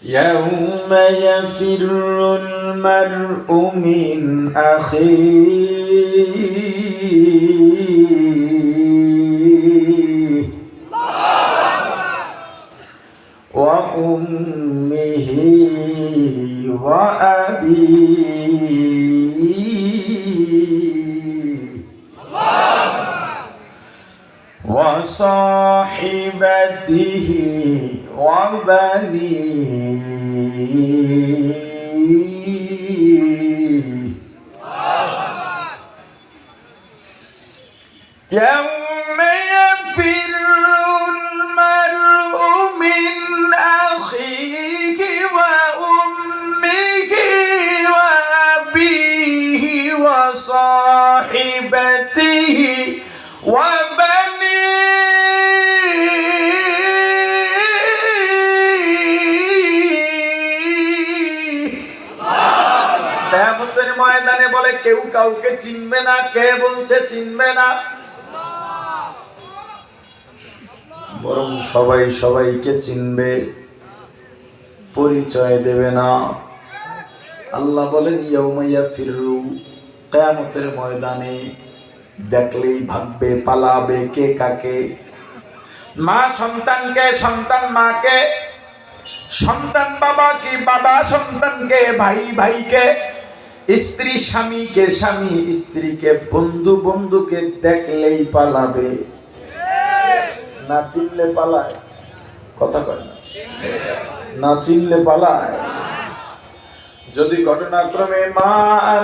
يوم يفر المرء من أخيه وأمه وأبيه وصاحبته وبنيه يوم يفر المرء من أخيه وأمه وأبيه وصاحبته কিয়ামতের ময়দানে বলে কেউ কাউকে চিনবে না। কে বলছে চিনবে না? বরং সবাই সবাইকে চিনবে, পরিচয় দেবে না। আল্লাহ বলেন ইয়াউমা ইয়াফিরু, কিয়ামতের ময়দানে দেখলেই ভাববে, পালাবে কে কাকে। মা সন্তানকে, সন্তান মাকে, সন্তান বাবাকে, বাবা সন্তানকে, ভাই ভাইকে, স্ত্রী স্বামীকে, স্বামী স্ত্রীকে, বন্ধু বন্ধুকে দেখলেই পালাবে। না চিনলে পালায়? কথা কয় না? না চিনলে পালায়? যদি ঘটনাক্রমে মা আর